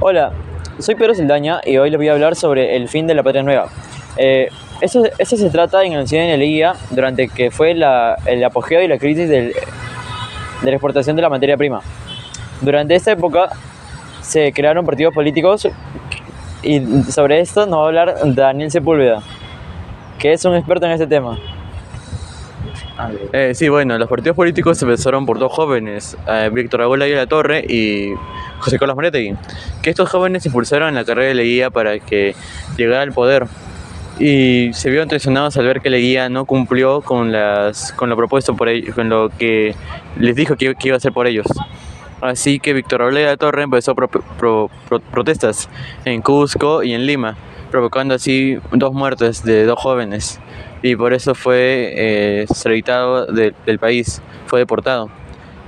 Hola, soy Pedro Saldaña y hoy les voy a hablar sobre el fin de la Patria Nueva. Esto se trata en el cine de Leguía durante que fue el apogeo y la crisis de la exportación de la materia prima. Durante esta época se crearon partidos políticos y sobre esto nos va a hablar Daniel Sepúlveda, que es un experto en este tema. Sí, bueno, los partidos políticos se empezaron por dos jóvenes, Víctor Hugo de la Torre y José Carlos Mariátegui, que estos jóvenes impulsaron la carrera de Leguía para que llegara al poder y se vieron traicionados al ver que Leguía no cumplió con lo propuesto por ellos, con lo que les dijo que iba a hacer por ellos. Así que Víctor Hugo de la Torre empezó protestas en Cusco y en Lima, provocando así dos muertes de dos jóvenes. Y por eso fue extraditado del país, fue deportado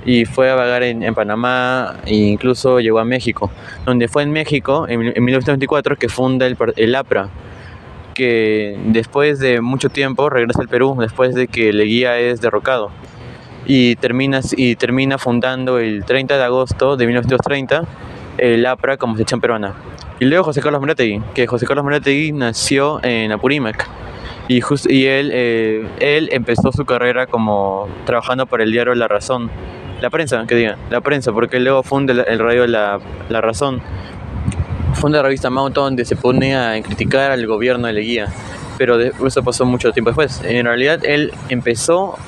y fue a vagar en Panamá e incluso llegó a México, donde fue en México en 1924 que funda el APRA, que después de mucho tiempo regresa al Perú después de que Leguía es derrocado y termina fundando el 30 de agosto de 1930 el APRA como sección peruana. Y luego José Carlos Mariátegui nació en Apurímac. Y él empezó su carrera como trabajando para el diario La Razón, la prensa, porque luego funda el radio La Razón, funda la revista Mauto, donde se pone a criticar al gobierno de Leguía, pero eso pasó mucho tiempo después. En realidad él empezó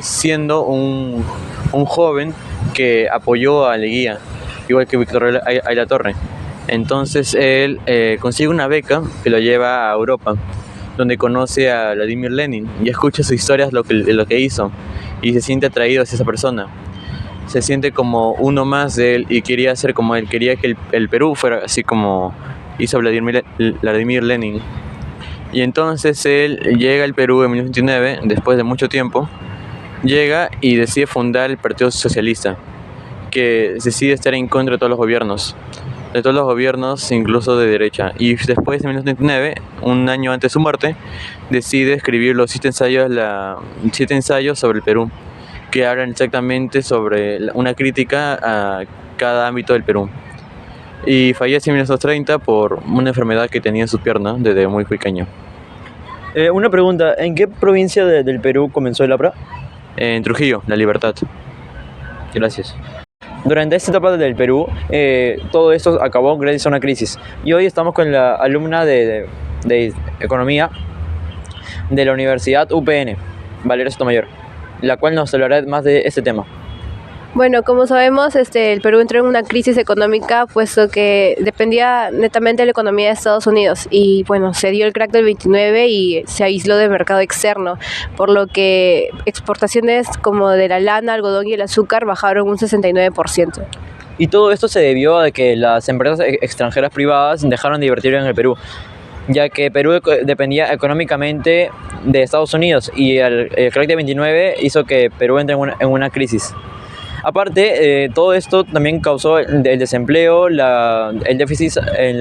siendo un joven que apoyó a Leguía, igual que Víctor de la Torre. Entonces él consigue una beca que lo lleva a Europa, donde conoce a Vladimir Lenin y escucha sus historias de lo que hizo y se siente atraído hacia esa persona. Se siente como uno más de él y quería ser como él, quería que el Perú fuera así como hizo Vladimir Lenin. Y entonces él llega al Perú en 1929, después de mucho tiempo, llega y decide fundar el Partido Socialista, que decide estar en contra de todos los gobiernos, incluso de derecha. Y después, en 1929, un año antes de su muerte, decide escribir los 7 ensayos sobre el Perú, que hablan exactamente sobre una crítica a cada ámbito del Perú. Y fallece en 1930 por una enfermedad que tenía en su pierna desde muy pequeño. Una pregunta, ¿en qué provincia del Perú comenzó el APRA? En Trujillo, La Libertad. Gracias. Durante esta etapa del Perú, todo esto acabó gracias a una crisis. Y hoy estamos con la alumna de Economía de la Universidad UPN, Valeria Sotomayor, la cual nos hablará más de este tema. Bueno, como sabemos, el Perú entró en una crisis económica, puesto que dependía netamente de la economía de Estados Unidos. Y bueno, se dio el crack del 29 y se aisló del mercado externo, por lo que exportaciones como de la lana, algodón y el azúcar bajaron un 69%. Y todo esto se debió a que las empresas extranjeras privadas dejaron de invertir en el Perú, ya que Perú dependía económicamente de Estados Unidos y el crack del 29 hizo que Perú entre en una crisis. Aparte, todo esto también causó el desempleo, el déficit en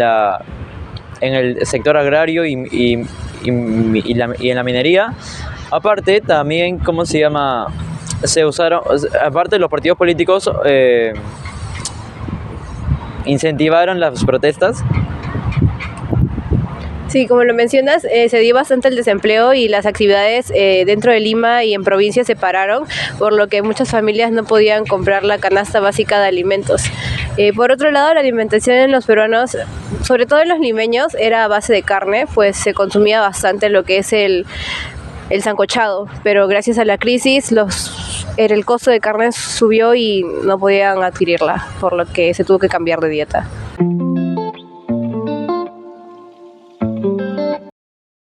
el sector agrario y en la minería. Aparte, también, aparte los partidos políticos incentivaron las protestas. Sí, como lo mencionas, se dio bastante el desempleo y las actividades dentro de Lima y en provincia se pararon, por lo que muchas familias no podían comprar la canasta básica de alimentos. Por otro lado, la alimentación en los peruanos, sobre todo en los limeños, era a base de carne, pues se consumía bastante lo que es el sancochado, pero gracias a la crisis el costo de carne subió y no podían adquirirla, por lo que se tuvo que cambiar de dieta.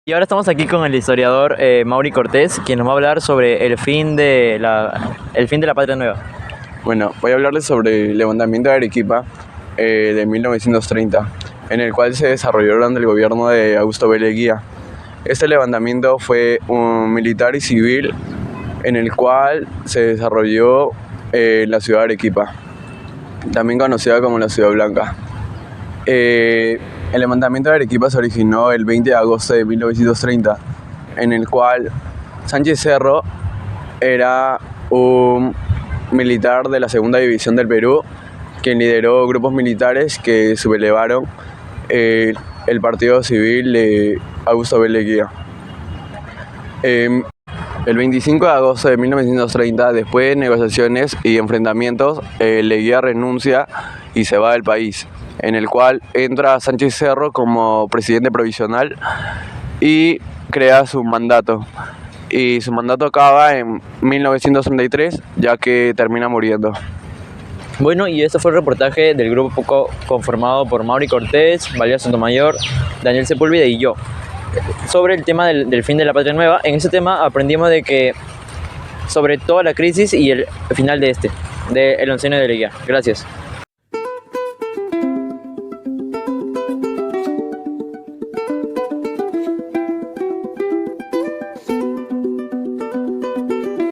Y ahora estamos aquí con el historiador Mauri Cortés, quien nos va a hablar sobre el fin de la Patria Nueva. Bueno, voy a hablarles sobre el levantamiento de Arequipa de 1930, en el cual se desarrolló durante el gobierno de Augusto B. Leguía. Este levantamiento fue un militar y civil en el cual se desarrolló la ciudad de Arequipa, también conocida como la Ciudad Blanca. El levantamiento de Arequipa se originó el 20 de agosto de 1930, en el cual Sánchez Cerro era un militar de la Segunda División del Perú, quien lideró grupos militares que sublevaron el partido civil de Augusto B. Leguía. El 25 de agosto de 1930, después de negociaciones y enfrentamientos, Leguía renuncia y se va del país, en el cual entra Sánchez Cerro como presidente provisional y crea su mandato. Y su mandato acaba en 1933, ya que termina muriendo. Bueno, y este fue el reportaje del grupo conformado por Mauri Cortés, Valeria Sotomayor, Daniel Sepúlveda y yo, sobre el tema del fin de la Patria Nueva. En ese tema aprendimos sobre toda la crisis y el final del 11N de Leguía. Gracias.